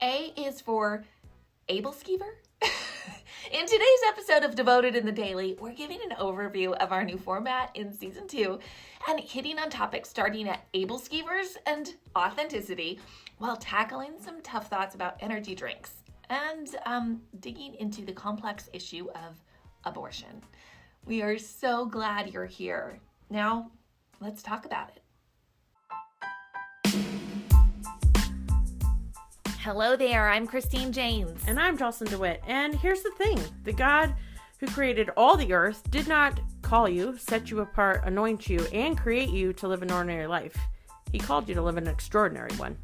A is for Aebleskiever. In today's episode of Devoted in the Daily, we're giving an overview of our new format in season 2 and hitting on topics starting at Aebleskivers and authenticity while tackling some tough thoughts about energy drinks and digging into the complex issue of abortion. We are so glad you're here. Now, let's talk about it. Hello there, I'm Christine James. And I'm Jocelyn DeWitt. And here's the thing. The God who created all the earth did not call you, set you apart, anoint you, and create you to live an ordinary life. He called you to live an extraordinary one.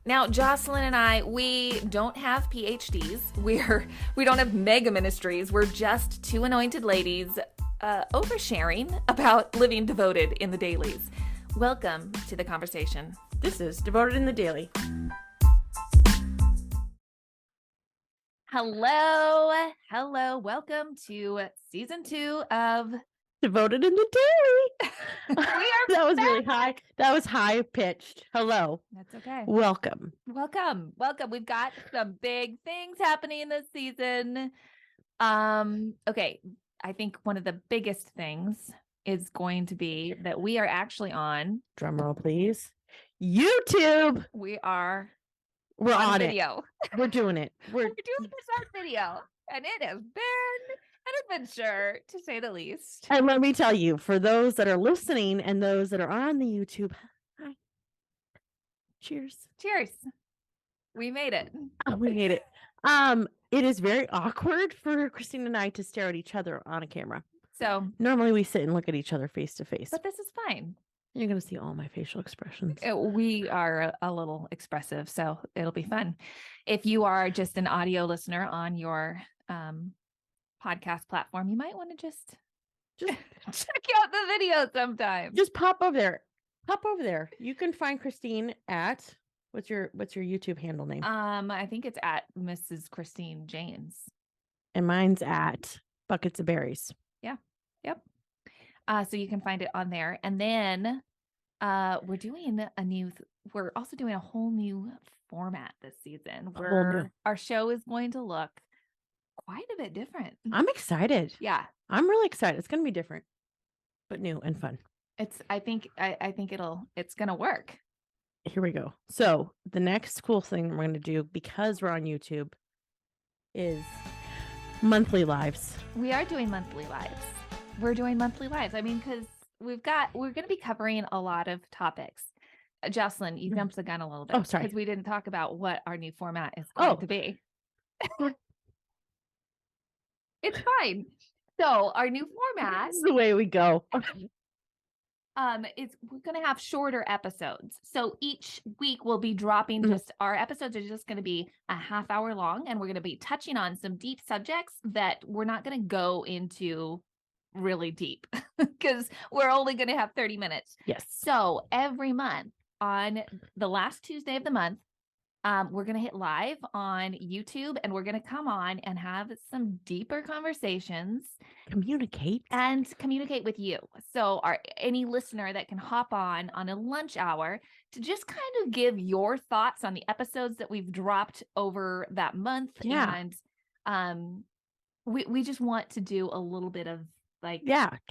Now, Jocelyn and I, we don't have PhDs. We don't have mega ministries. We're just two anointed ladies oversharing about living devoted in the dailies. Welcome to the conversation. This is Devoted in the Daily. Hello. Welcome to season 2 of Devoted in the Daily. That was really high. That was high pitched. Hello. That's okay. Welcome. We've got some big things happening this season. Okay. I think one of the biggest things is going to be that we are actually on, drum roll please, YouTube. We're on video. We're doing it. We're doing this on video, and it has been an adventure, to say the least. And let me tell you, for those that are listening and those that are on the YouTube, hi. Cheers. We made it. We made it. It is very awkward for Christine and I to stare at each other on a camera. So normally we sit and look at each other face to face. But this is fine. You're going to see all my facial expressions. We are a little expressive, so it'll be fun. If you are just an audio listener on your podcast platform, you might want to just check out the video sometime. Just pop over there. You can find Christine at what's your YouTube handle name? I think it's at Mrs. Christine James. And mine's at Buckets of Berries. Yeah. Yep. So you can find it on there. And then we're also doing a whole new format this season where our show is going to look quite a bit different. I'm excited. Yeah. I'm really excited. It's going to be different, but new and fun. I think it's going to work. Here we go. So the next cool thing we're going to do, because we're on YouTube, is monthly lives. We are doing monthly lives. We're doing monthly lives. I mean, because we're going to be covering a lot of topics. Jocelyn, you jumped the gun a little bit. Oh, sorry. Because we didn't talk about what our new format is going to be. It's fine. So our new format. This is the way we go. We're going to have shorter episodes. So each week we'll be dropping our episodes are just going to be a half hour long, and we're going to be touching on some deep subjects that we're not going to go into really deep because we're only going to have 30 minutes. Yes. So every month on the last Tuesday of the month, we're going to hit live on YouTube, and we're going to come on and have some deeper conversations. Communicate with you. So any listener that can hop on a lunch hour to just kind of give your thoughts on the episodes that we've dropped over that month. Yeah. And we just want to do a little bit of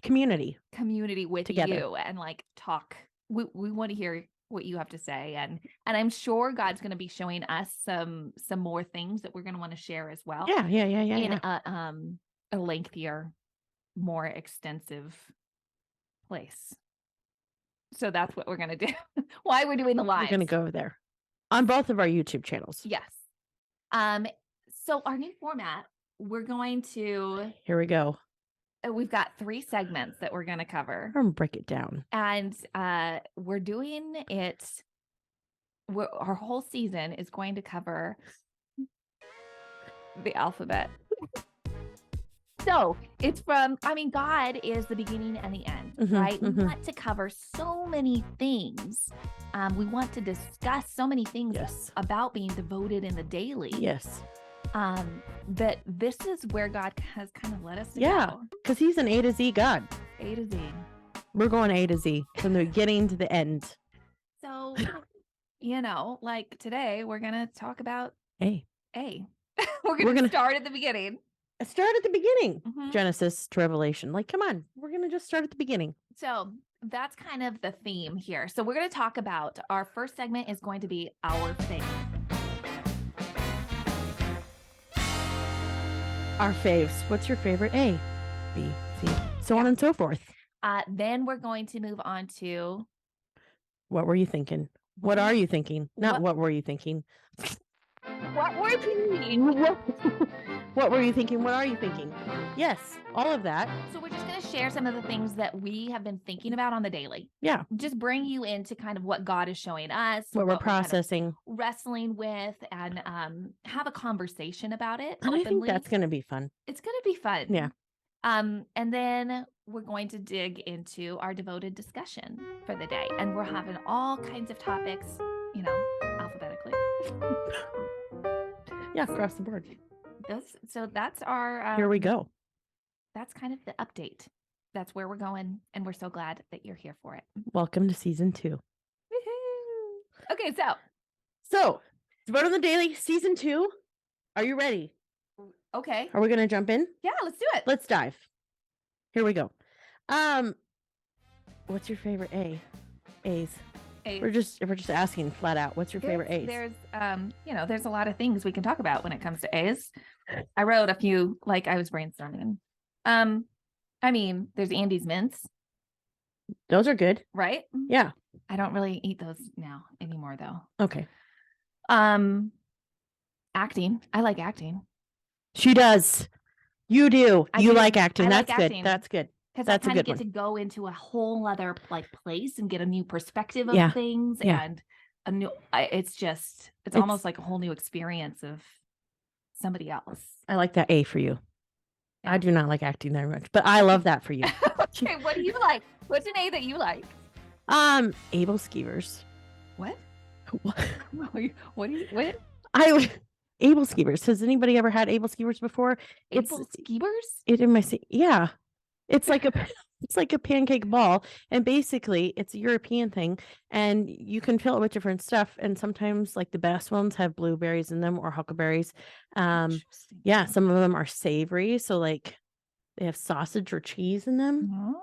community with together. You and talk. We want to hear what you have to say, and I'm sure God's going to be showing us some more things that we're going to want to share as well. Yeah. In a lengthier, more extensive place. So that's what we're going to do. Why we're doing the lives. We're going to go over there on both of our YouTube channels. Yes. So our new format, we're going to. Here we go. We've got 3 segments that we're going to cover. I'm going to break it down. And we're doing it. Our whole season is going to cover the alphabet. So it's God is the beginning and the end, right? We want to cover so many things. We want to discuss so many things about being devoted in the daily. Yes. That this is where God has kind of led us to go. Because he's an A to Z God. A to Z. We're going A to Z from the beginning to the end. So, like today, we're going to talk about A. A. We're gonna start at the beginning. Start at the beginning. Mhm. Genesis to Revelation. Like, come on. We're going to just start at the beginning. So that's kind of the theme here. So we're going to talk about our first segment is going to be our faith. Our faves. What's your favorite? A, B, C, so on and so forth. Then we're going to move on to what were you thinking? What are you thinking? Not what were you thinking? What were you thinking? What were you thinking? What are you thinking? Yes, all of that. So we're just going to share some of the things that we have been thinking about on the daily. Yeah. Just bring you into kind of what God is showing us. What we're processing. Kind of wrestling with and have a conversation about it. And openly. I think that's going to be fun. It's going to be fun. Yeah. And then we're going to dig into our devoted discussion for the day. And we're having all kinds of topics, alphabetically. Yeah, across the board. So that's our... here we go. That's kind of the update. That's where we're going. And we're so glad that you're here for it. Welcome to season 2. Woo-hoo. Okay, So, Devoted on the Daily, season 2. Are you ready? Okay. Are we going to jump in? Yeah, let's do it. Let's dive. Here we go. What's your favorite A? A's. We're just asking flat out. What's your favorite A's? There's a lot of things we can talk about when it comes to A's. I wrote a few, like I was brainstorming. There's Andy's mints. Those are good. Right? Yeah. I don't really eat those now anymore though. Okay. Acting. I like acting. She does. You do. You like acting. That's good. That's good. Because I kind of get to go into a whole other place and get a new perspective of things and a new. It's almost like a whole new experience of somebody else. I like that A for you. Yeah. I do not like acting very much, but I love that for you. Okay, what do you like? What's an A that you like? Aebleskiever's. What? What? What? Aebleskiever's. Has anybody ever had Aebleskiever's before? Aebleskiever's? Yeah. It's like a pancake ball, and basically it's a European thing, and you can fill it with different stuff, and sometimes like the best ones have blueberries in them or huckleberries. Yeah, some of them are savory, so like they have sausage or cheese in them.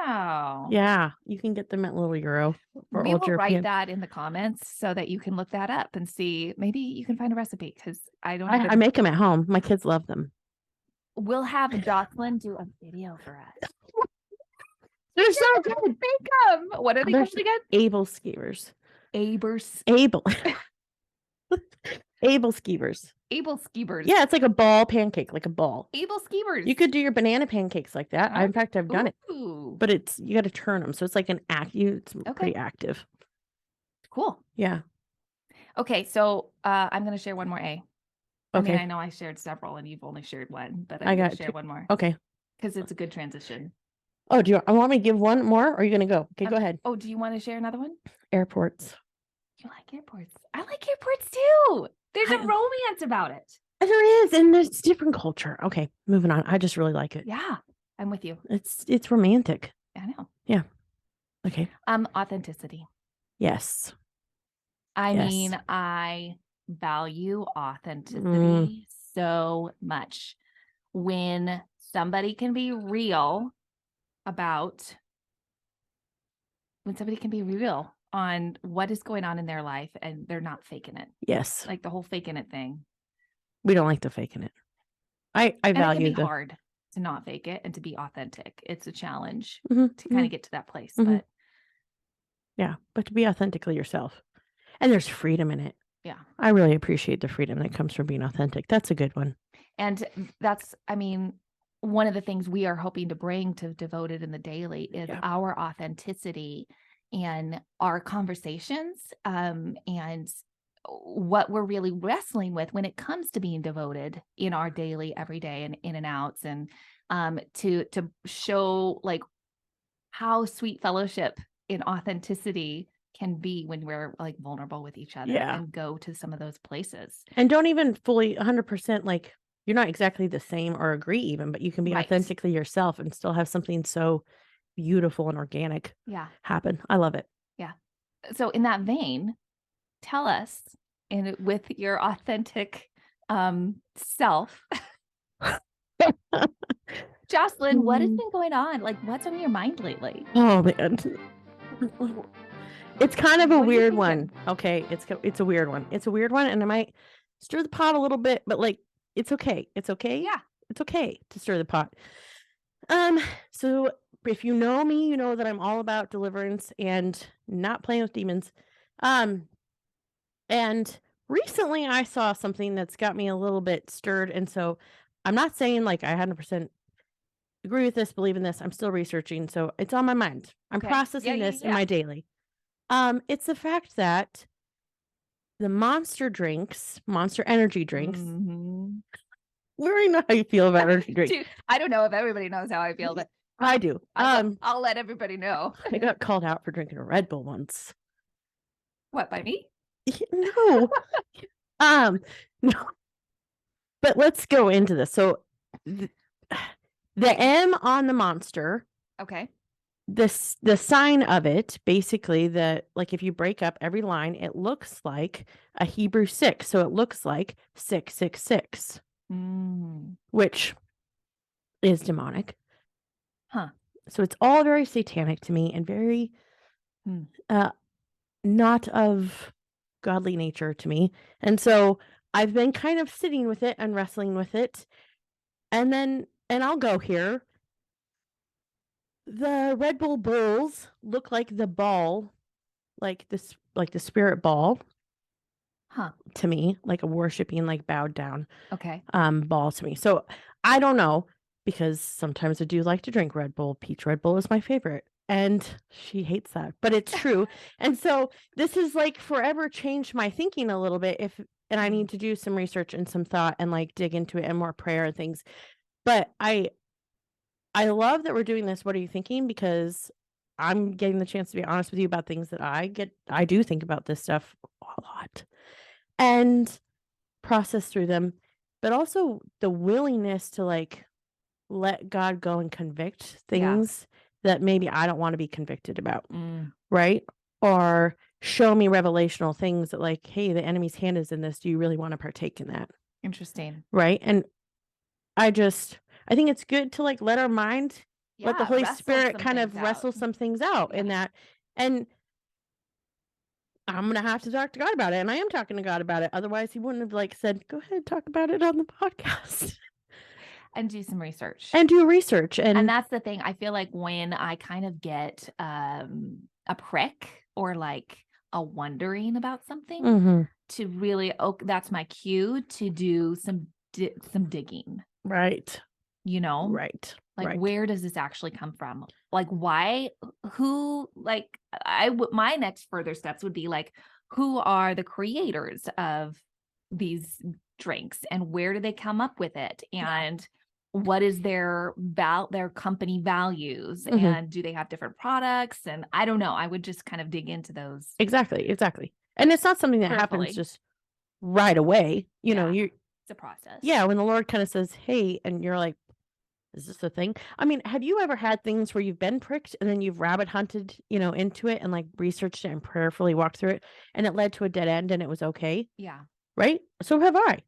Wow. Yeah, you can get them at Little Euro. We will write that in the comments so that you can look that up and see. Maybe you can find a recipe because I make them at home. My kids love them. We'll have Jocelyn do a video for us. They're so good. Make them. What are they called again? Aebleskiever's. Aebleskiever's. Aebleskiever's. Yeah, it's like a ball pancake, like a ball. Aebleskiever's. You could do your banana pancakes like that. In fact, I've done it. But you got to turn them, so it's like it's pretty active. Cool. Yeah. Okay, so I'm going to share one more A. Okay. I know I shared several and you've only shared one, but I'm going to share one more. Okay. Because it's a good transition. Oh, I want me to give one more, or are you going to go? Okay, go ahead. Oh, do you want to share another one? Airports. You like airports? I like airports too. There's a romance about it. There is, and there's different culture. Okay, moving on. I just really like it. Yeah, I'm with you. It's romantic. I know. Yeah. Okay. Authenticity. Yes. I value authenticity so much. When somebody can be real on what is going on in their life and they're not faking it. Yes. Like the whole faking it thing. We don't like the faking it. I value it can be hard to not fake it and to be authentic. It's a challenge to kind of get to that place. But to be authentically yourself. And there's freedom in it. Yeah. I really appreciate the freedom that comes from being authentic. That's a good one. And that's, one of the things we are hoping to bring to Devoted in the Daily is our authenticity and our conversations and what we're really wrestling with when it comes to being devoted in our daily, everyday and in and outs, and to show like how sweet fellowship in authenticity can be when we're like vulnerable with each other and go to some of those places. And don't even fully 100% like you're not exactly the same or agree even, but you can be authentically yourself and still have something so beautiful and organic happen. I love it. Yeah. So in that vein, tell us and with your authentic self. Jocelyn, what has been going on? Like, what's on your mind lately? Oh man. It's kind of a What are you weird thinking? one. Okay, it's a weird one. It's a weird one, and I might stir the pot a little bit, but like it's okay. It's okay. Yeah. It's okay to stir the pot. So if you know me, you know that I'm all about deliverance and not playing with demons. And recently I saw something that's got me a little bit stirred, and so I'm not saying like I 100% agree with this, believe in this. I'm still researching, so it's on my mind. I'm Okay. processing Yeah, this in my daily. It's the fact that the Monster energy drinks. Mhm. We already know how you feel about energy drinks. Dude, I don't know if everybody knows how I feel, but I do. I'll let everybody know. I got called out for drinking a Red Bull once. What, by me? No. No. But let's go into this. So the M on the Monster, Okay. the sign of it, basically, like if you break up every line, it looks like a Hebrew 6. So it looks like 666, which is demonic. Huh. So it's all very satanic to me and very not of godly nature to me. And so I've been kind of sitting with it and wrestling with it. And I'll go here. The Red Bull Bulls look like the ball, like this, like the spirit ball. Huh. To me, like a worshiping, like bowed down Okay. ball to me. So I don't know, because sometimes I do like to drink Red Bull. Peach Red Bull is my favorite. And she hates that, but it's true. And so this has like forever changed my thinking a little bit. And I need to do some research and some thought and like dig into it and more prayer and things. But I love that we're doing this. What are you thinking? Because I'm getting the chance to be honest with you about things that I do think about this stuff a lot and process through them, but also the willingness to like let God go and convict things that maybe I don't want to be convicted about. Right? Or show me revelational things that like, hey, the enemy's hand is in this. Do you really want to partake in that? Interesting. Right? And I think it's good to like let our mind, let the Holy Spirit kind of wrestle some things out in that. And I'm going to have to talk to God about it. And I am talking to God about it. Otherwise he wouldn't have like said, go ahead, talk about it on the podcast. And do some research. And do research. And that's the thing. I feel like when I kind of get a prick or like a wondering about something, to really, that's my cue to do some digging. Right. You know? Right. Like, where does this actually come from? Like, why, who, like, my next further steps would be like, who are the creators of these drinks and where do they come up with it? And what is their company values? And do they have different products? And I don't know. I would just kind of dig into those. Exactly. And it's not something that happens just right away. You know, it's a process. Yeah. When the Lord kind of says, hey, and you're like, is this a thing? I mean, have you ever had things where you've been pricked and then you've rabbit hunted, into it and like researched it and prayerfully walked through it and it led to a dead end and it was okay? Yeah. Right? So have I.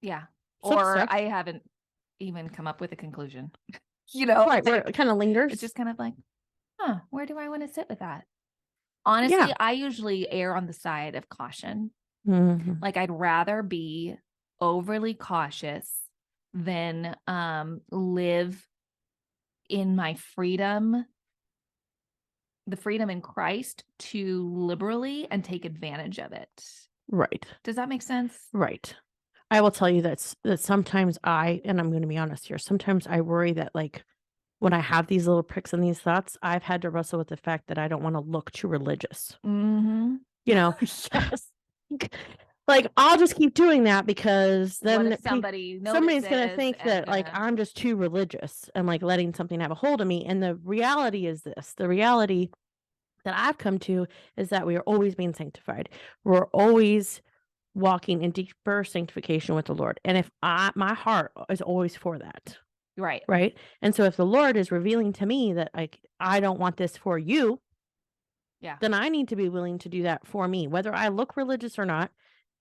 Yeah. Some Or stuff. I haven't even come up with a conclusion. Right, where it kind of lingers. It's just kind of like, where do I want to sit with that? Honestly, I usually err on the side of caution. Like I'd rather be overly cautious than live in my freedom, the freedom in Christ, too liberally and take advantage of it. Right. Does that make sense? Right. I will tell you that sometimes and I'm going to be honest here, sometimes I worry that like when I have these little pricks and these thoughts, I've had to wrestle with the fact that I don't want to look too religious. Yes. Like I'll just keep doing that because then somebody's going to think that like I'm just too religious and like letting something have a hold of me. And the reality is this: the reality that I've come to is that we are always being sanctified. We're always walking in deeper sanctification with the Lord. And if my heart is always for that. Right. And so if the Lord is revealing to me that like I don't want this for you, then I need to be willing to do that for me, whether I look religious or not.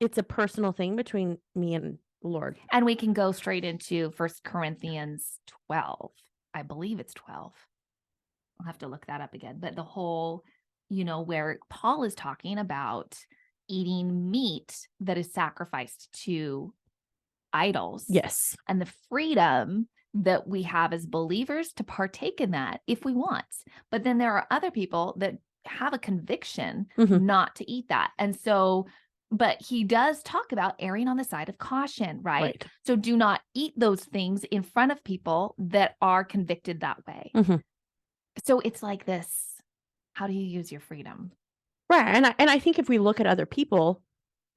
It's a personal thing between me and the Lord. And we can go straight into 1 Corinthians 12. I believe it's 12. I'll have to look that up again. But the whole, where Paul is talking about eating meat that is sacrificed to idols. Yes. And the freedom that we have as believers to partake in that if we want. But then there are other people that have a conviction not to eat that. And so, but he does talk about erring on the side of caution, right? So do not eat those things in front of people that are convicted that way. So it's like this, how do you use your freedom? Right. And I think if we look at other people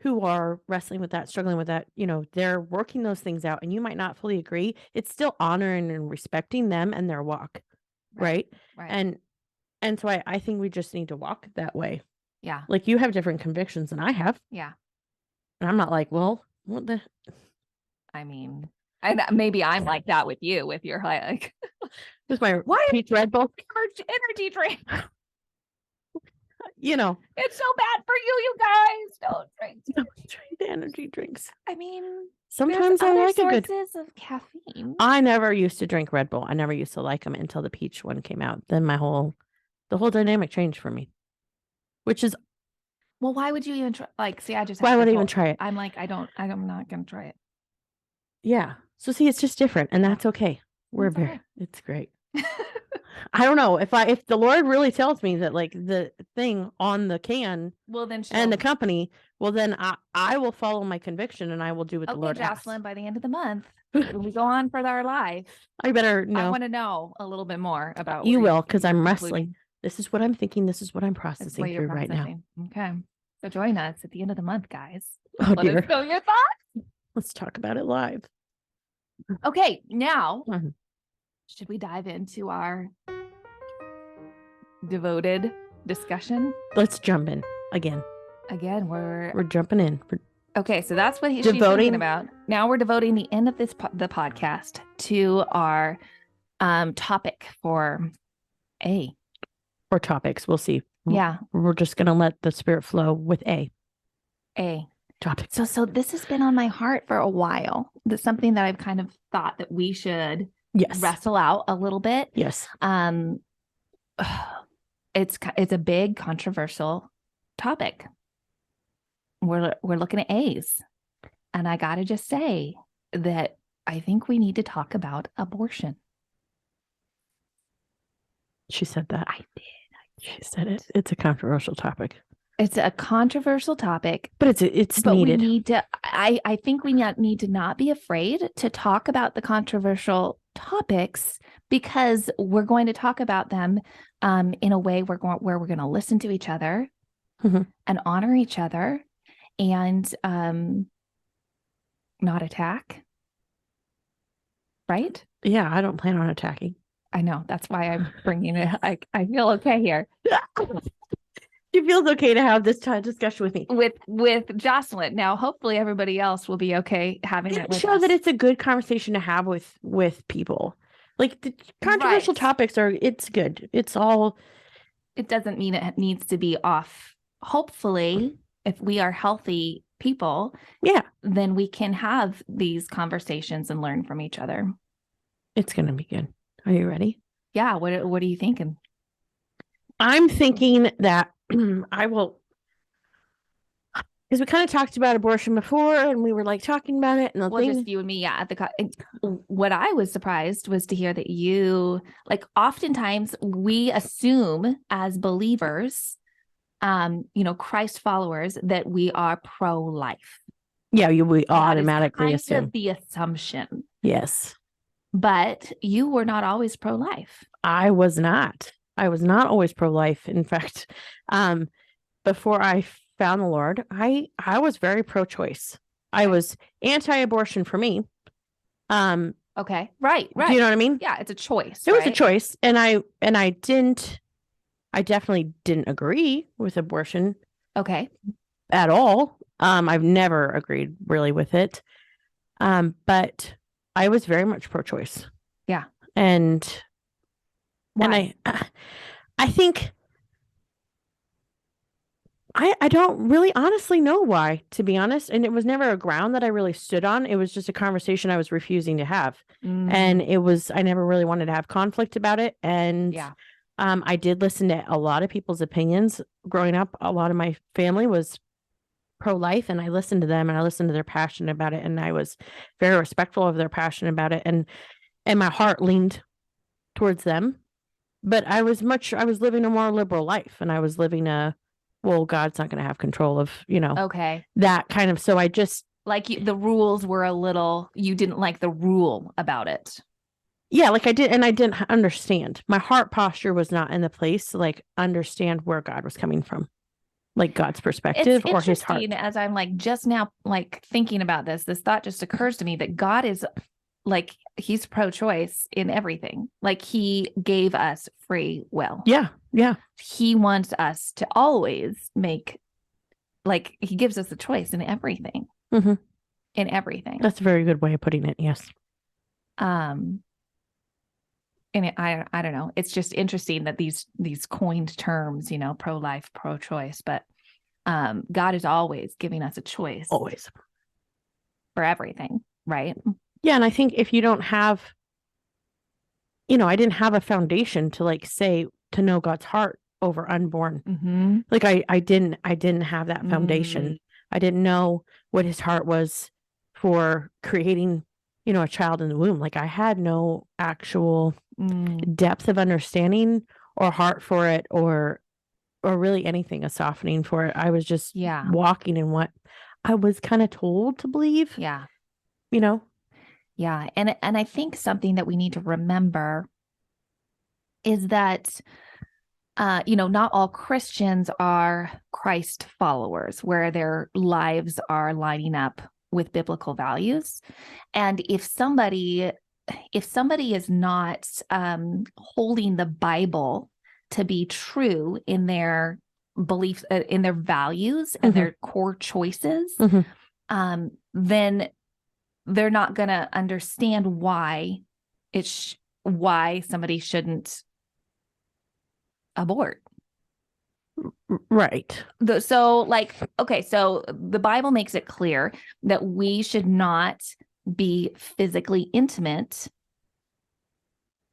who are wrestling with that, struggling with that, they're working those things out, and you might not fully agree. It's still honoring and respecting them and their walk. Right. And so I think we just need to walk that way. Yeah. Like, you have different convictions than I have. Yeah. And I'm not like, well, what the? I mean, and maybe I'm like that with you, with your like. With my peach Red Bull energy drink. It's so bad for you, you guys. Don't drink the energy drinks. I mean, sometimes I like sources of caffeine. I never used to drink Red Bull. I never used to like them until the peach one came out. Then the whole dynamic changed for me, which is, well, why would you even try? Like, see, why would I even try it? I'm like, I'm not going to try it. Yeah. So see, it's just different, and that's okay. It's great. I don't know if the Lord really tells me that, like, the thing on the can, well, then and the company, well, then I will follow my conviction, and I will do what the Lord Jocelyn, asks. by the end of the month, when we go on for our life, I better know. I want to know a little bit more about. You will, because I'm wrestling. This is what I'm thinking. This is what I'm processing through right now. Okay, so join us at the end of the month, guys. Oh, dear. Let us know your thoughts. Let's talk about it live. Okay, now should we dive into our devoted discussion? Let's jump in again. We're jumping in. Okay, so that's what she's thinking about. Now we're devoting the end of the podcast to our topic for A. Or topics. We'll see. Yeah. We're just going to let the Spirit flow with A. Topic. So this has been on my heart for a while. That's something that I've kind of thought that we should wrestle out a little bit. Yes. It's a big controversial topic. We're looking at A's, and I got to just say that I think we need to talk about abortion. She said that. I did. She said it. It's a controversial topic. It's a controversial topic, but it's needed. We need to. I think we need to not be afraid to talk about the controversial topics, because we're going to talk about them in a way where we're going to listen to each other and honor each other, and not attack. Right? Yeah, I don't plan on attacking. I know. That's why I'm bringing it. I feel okay here. She feels okay to have this discussion with me. With Jocelyn. Now, hopefully everybody else will be okay having it with show us. That it's a good conversation to have with people. Like, the controversial topics it's good. It's all. It doesn't mean it needs to be off. Hopefully, if we are healthy people, then we can have these conversations and learn from each other. It's going to be good. Are you ready? Yeah. What are you thinking? I'm thinking that I will, because we kind of talked about abortion before, and we were like talking about it, and just you and me, at what I was surprised was to hear that you, like, oftentimes we assume as believers, Christ followers, that we are pro-life. Yeah, we automatically assume. Of the assumption. Yes, but you were not always pro-life. I was not. I was not always pro-life. In fact, before I found the Lord, I was very pro-choice. I was anti-abortion for me. Okay. Right. Do you know what I mean? Yeah, it's a choice. It was a choice, and I definitely didn't agree with abortion. Okay. At all. I've never agreed really with it. But I was very much pro-choice. Yeah. And why? I think I don't really honestly know why, to be honest. And it was never a ground that I really stood on. It was just a conversation I was refusing to have. And I never really wanted to have conflict about it. And Yeah. I did listen to a lot of people's opinions growing up. A lot of my family was pro-life, and I listened to them and I listened to their passion about it. And I was very respectful of their passion about it. And my heart leaned towards them. But I was living a more liberal life, and I was living well, God's not going to have control of, Okay. that kind of, so I just, Like the rules were you didn't like the rule about it. yeah, like I didn't understand. My heart posture was not in the place to like understand where God was coming from, like God's perspective or his heart. Interesting as I'm like just now like thinking about this thought just occurs to me that God is like, he's pro-choice in everything. Like he gave us free will. Yeah. Yeah. He wants us to always like he gives us a choice in everything. Mm-hmm. In everything. That's a very good way of putting it. Yes. And I don't know. It's just interesting that these coined terms, pro-life, pro-choice, but God is always giving us a choice. Always. For everything, right? Yeah, and I think if you don't have, I didn't have a foundation to like say to know God's heart over unborn. Mm-hmm. Like I didn't have that foundation. I didn't know what his heart was for creating, a child in the womb. Like I had no actual depth of understanding or heart for it, or really anything, a softening for it. I was just walking in what I was kind of told to believe. Yeah. Yeah. And I think something that we need to remember is that not all Christians are Christ followers where their lives are lining up with biblical values. And if somebody is not holding the Bible to be true in their beliefs, in their values and their core choices, then they're not going to understand why why somebody shouldn't abort. Right. So the Bible makes it clear that we should not be physically intimate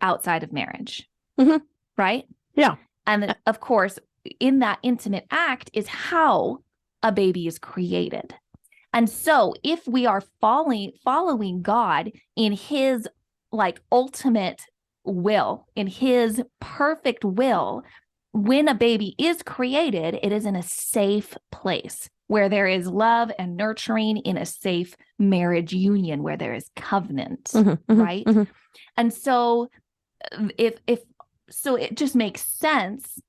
outside of marriage. Right? Yeah. And of course, in that intimate act is how a baby is created. And so if we are following God in his like ultimate will, in his perfect will, when a baby is created, it is in a safe place where there is love and nurturing, in a safe marriage union where there is covenant, right? And so so it just makes sense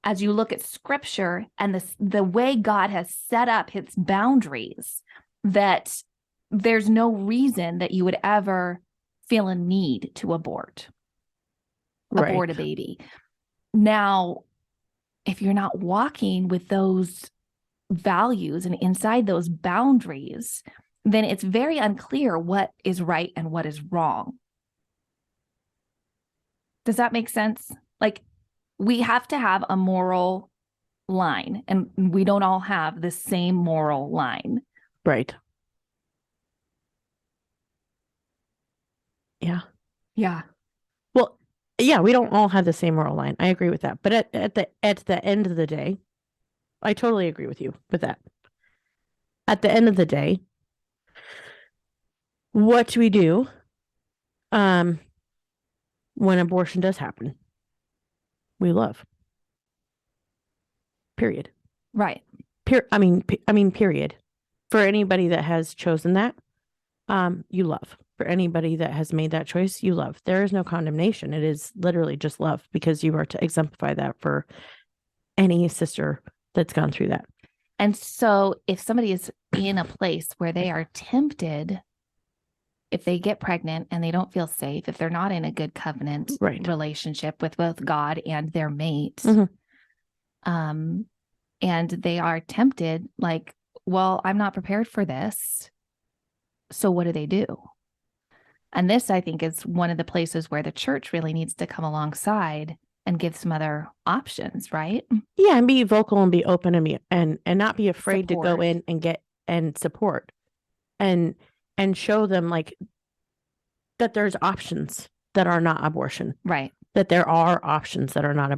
as you look at scripture and the way God has set up his boundaries, that there's no reason that you would ever feel a need to abort a baby. Now, if you're not walking with those values and inside those boundaries, then it's very unclear what is right and what is wrong. Does that make sense? Like, we have to have a moral line, and we don't all have the same moral line. Right. Yeah. Yeah. Well, yeah, we don't all have the same moral line. I agree with that. But at the end of the day, I totally agree with you with that. At the end of the day, what do we do when abortion does happen? We love. Period. Right. I mean, period. For anybody that has chosen that, you love. For anybody that has made that choice, you love. There is no condemnation. It is literally just love, because you are to exemplify that for any sister that's gone through that. And so if somebody is in a place where they are tempted, if they get pregnant and they don't feel safe, if they're not in a good covenant relationship with both God and their mate, and they are tempted, like, well, I'm not prepared for this. So what do? And this, I think, is one of the places where the church really needs to come alongside and give some other options, right? Yeah, and be vocal and be open and and not be afraid to go Support. in and get and support and show them like that there's options that are not abortion. Right. That there are options that are not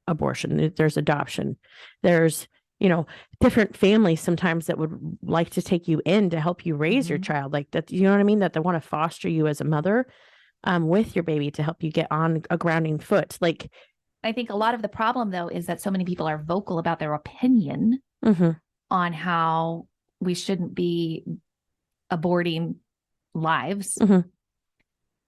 abortion. There's adoption. There's, different families sometimes that would like to take you in to help you raise your child. Like that, you know what I mean? That they want to foster you as a mother with your baby to help you get on a grounding foot. Like, I think a lot of the problem, though, is that so many people are vocal about their opinion on how we shouldn't be aborting lives.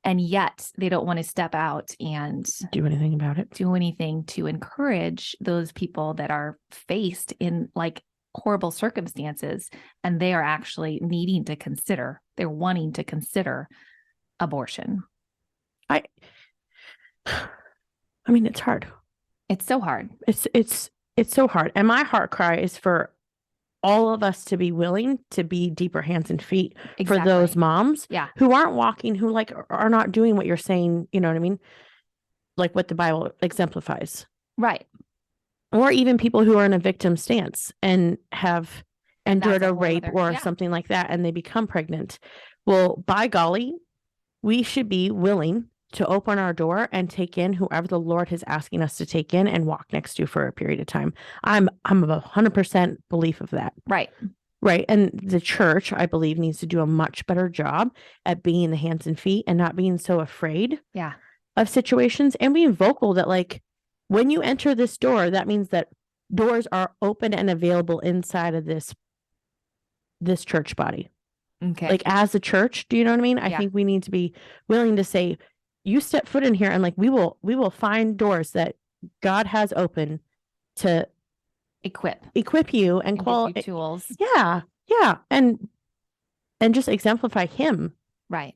And yet they don't want to step out and do anything about it, do anything to encourage those people that are faced in like horrible circumstances. And they are actually needing to consider, they're wanting to consider abortion. I mean, it's hard. It's so hard. It's so hard. And my heart cry is for all of us to be willing to be deeper hands and feet for those moms who aren't walking, who like are not doing what you're saying, you know what I mean? Like what the Bible exemplifies. Right. Or even people who are in a victim stance and have endured a rape or something like that, and they become pregnant. Well, by golly, we should be willing to open our door and take in whoever the Lord is asking us to take in and walk next to for a period of time. I'm of 100% belief of that. Right. Right. And the church, I believe, needs to do a much better job at being the hands and feet and not being so afraid of situations and being vocal that like when you enter this door, that means that doors are open and available inside of this church body. Okay. Like as a church, do you know what I mean? I think we need to be willing to say, you step foot in here and like we will find doors that God has open to equip you and quality tools. Yeah. And just exemplify him. Right.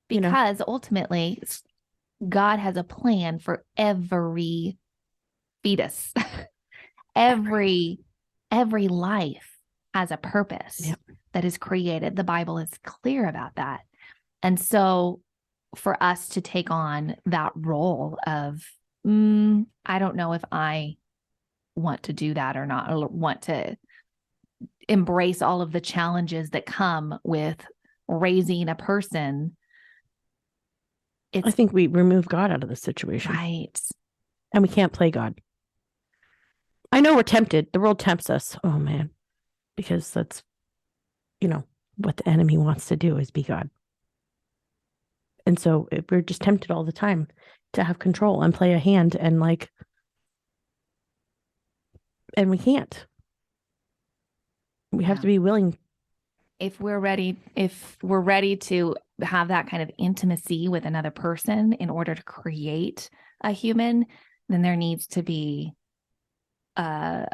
Because ultimately God has a plan for every fetus. every life has a purpose that is created. The Bible is clear about that. And so for us to take on that role of, I don't know if I want to do that or not, or want to embrace all of the challenges that come with raising a person. I think we remove God out of the situation. Right. And we can't play God. I know we're tempted. The world tempts us. Oh, man. Because that's, what the enemy wants to do is be God. And so we're just tempted all the time to have control and play a hand and we can't. We have to be willing. If we're ready to have that kind of intimacy with another person in order to create a human, then there needs to be a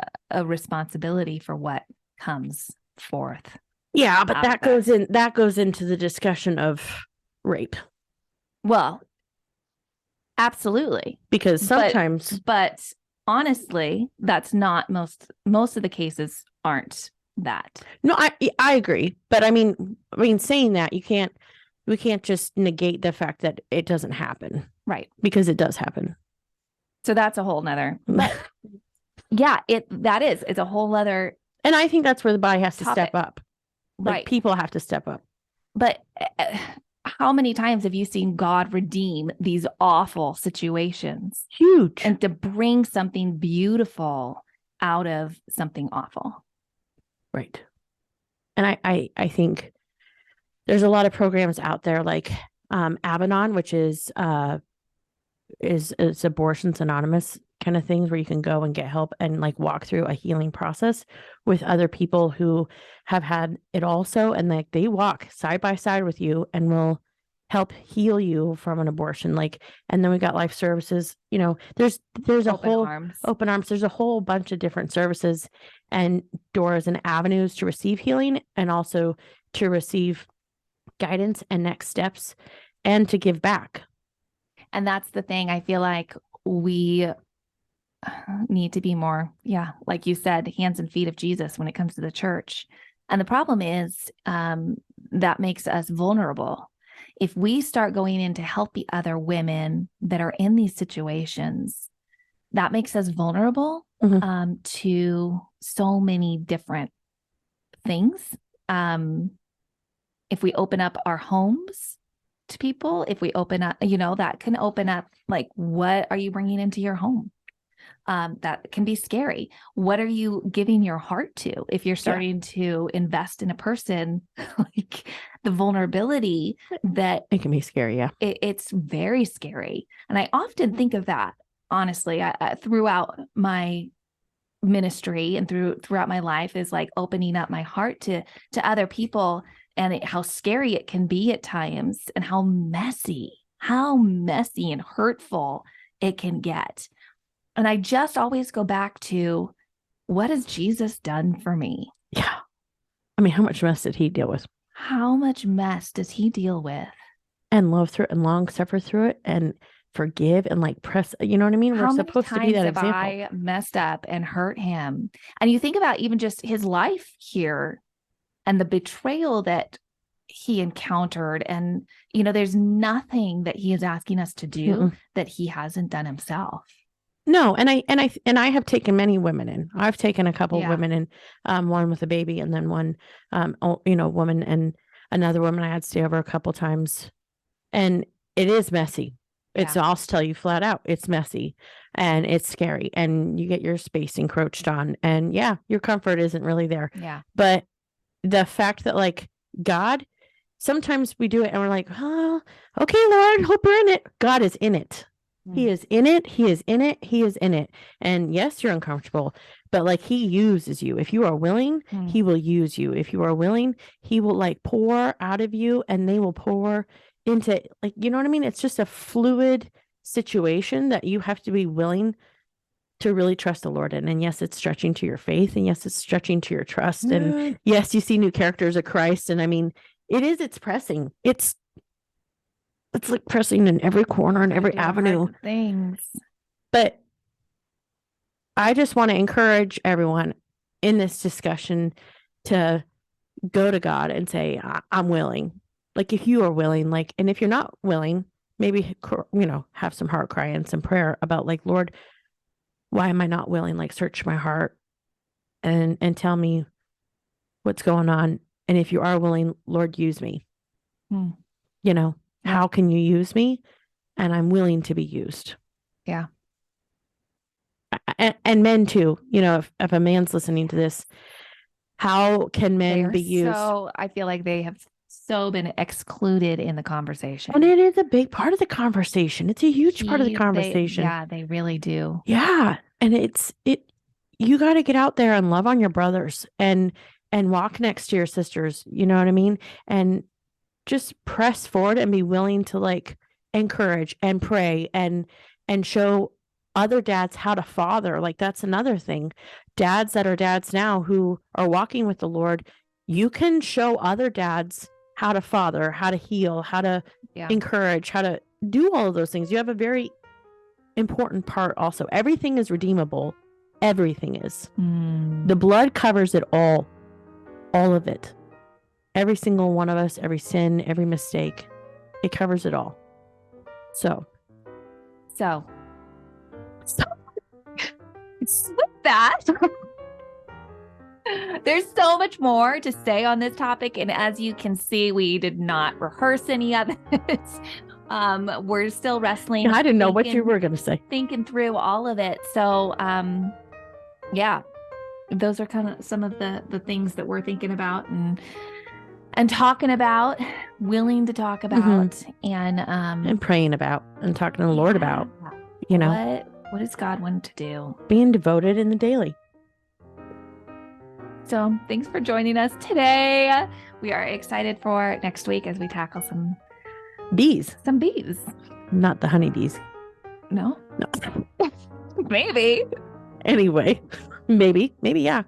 responsibility for what comes forth. Yeah, but that goes into the discussion of rape. Well, absolutely. Because sometimes but honestly, that's not most of the cases aren't that. No, I agree. But I mean saying that we can't just negate the fact that it doesn't happen. Right. Because it does happen. So that's a whole nother, but it's a whole other. And I think that's where the body has to topic. Step up. Like right. People have to step up. But how many times have you seen God redeem these awful situations? Huge. And to bring something beautiful out of something awful. Right. And I think there's a lot of programs out there like Abaddon, which is Abortions Anonymous kind of things where you can go and get help and like walk through a healing process with other people who have had it also. And like they walk side by side with you and will help heal you from an abortion. And then we got life services, there's a whole open arms. There's a whole bunch of different services and doors and avenues to receive healing and also to receive guidance and next steps and to give back. And that's the thing. I feel like we need to be more, like you said, hands and feet of Jesus when it comes to the church. And the problem is that makes us vulnerable. If we start going in to help the other women that are in these situations, that makes us vulnerable to so many different things. If we open up our homes to people, if we open up, that can open up, like, what are you bringing into your home? That can be scary. What are you giving your heart to? If you're starting to invest in a person, like the vulnerability that it can be scary. Yeah. It's very scary. And I often think of that, honestly, throughout my ministry and throughout my life, is like opening up my heart to other people, and how scary it can be at times, and how messy and hurtful it can get. And I just always go back to, what has Jesus done for me? Yeah. I mean, how much mess did he deal with? How much mess does he deal with? And love through it, and long suffer through it, and forgive, and like press, you know what I mean? We're supposed to be that example. I messed up and hurt him. And you think about even just his life here and the betrayal that he encountered. And, there's nothing that he is asking us to do that he hasn't done himself. No. And I have taken many women in. I've taken a couple of women in, one with a baby, and then one, woman, and another woman I had to stay over a couple times. And it is messy. I'll tell you flat out, it's messy and it's scary, and you get your space encroached on, and your comfort isn't really there. Yeah. But the fact that, like, God, sometimes we do it and we're like, oh, okay, Lord, hope you're in it. God is in it. He is in it. He is in it. He is in it. And yes, you're uncomfortable, but like, he uses you. If you are willing, he will use you. If you are willing, he will like pour out of you, and they will pour into, like, you know what I mean? It's just a fluid situation that you have to be willing to really trust the Lord in. And yes, it's stretching to your faith, and yes, it's stretching to your trust. And yes, you see new characters of Christ. And I mean, it's pressing. It's like pressing in every corner and every avenue. Things. But I just want to encourage everyone in this discussion to go to God and say, I'm willing. Like, if you are willing, like, and if you're not willing, maybe, have some heart cry and some prayer about, like, Lord, why am I not willing? Like, search my heart and tell me what's going on. And if you are willing, Lord, use me. How can you use me? And I'm willing to be used. Yeah. And men too, if a man's listening to this, how can men be used? So I feel like they have so been excluded in the conversation. And it is a big part of the conversation. It's a huge part of the conversation. They really do. Yeah. And you got to get out there and love on your brothers and walk next to your sisters. You know what I mean? And just press forward and be willing to, like, encourage and pray and show other dads how to father. Like, that's another thing. Dads that are dads now who are walking with the Lord, you can show other dads how to father, how to heal, how to encourage, how to do all of those things. You have a very important part also. Everything is redeemable. Everything is. The blood covers it all of it. Every single one of us, every sin, every mistake, it covers it all. So with that, there's so much more to say on this topic. And as you can see, we did not rehearse any of it. We're still wrestling. I didn't know what you were going to say. Thinking through all of it. So, those are kind of some of the things that we're thinking about and talking about, willing to talk about, and praying about, and talking to the Lord about, what does God want to do? Being devoted in the daily. So thanks for joining us today. We are excited for next week as we tackle some bees. Not the honeybees. No. Maybe. Anyway, maybe, yeah.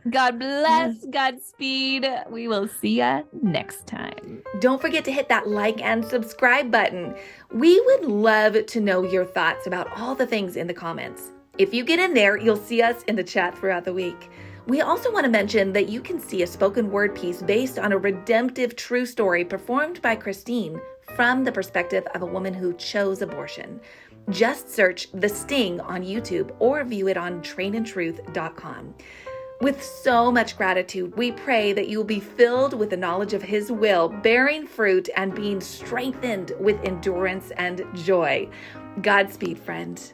God bless, Godspeed. We will see ya next time. Don't forget to hit that like and subscribe button. We would love to know your thoughts about all the things in the comments. If you get in there, you'll see us in the chat throughout the week. We also want to mention that you can see a spoken word piece based on a redemptive true story performed by Christine from the perspective of a woman who chose abortion. Just search The Sting on YouTube or view it on trainintruth.com. With so much gratitude, we pray that you will be filled with the knowledge of His will, bearing fruit and being strengthened with endurance and joy. Godspeed, friend.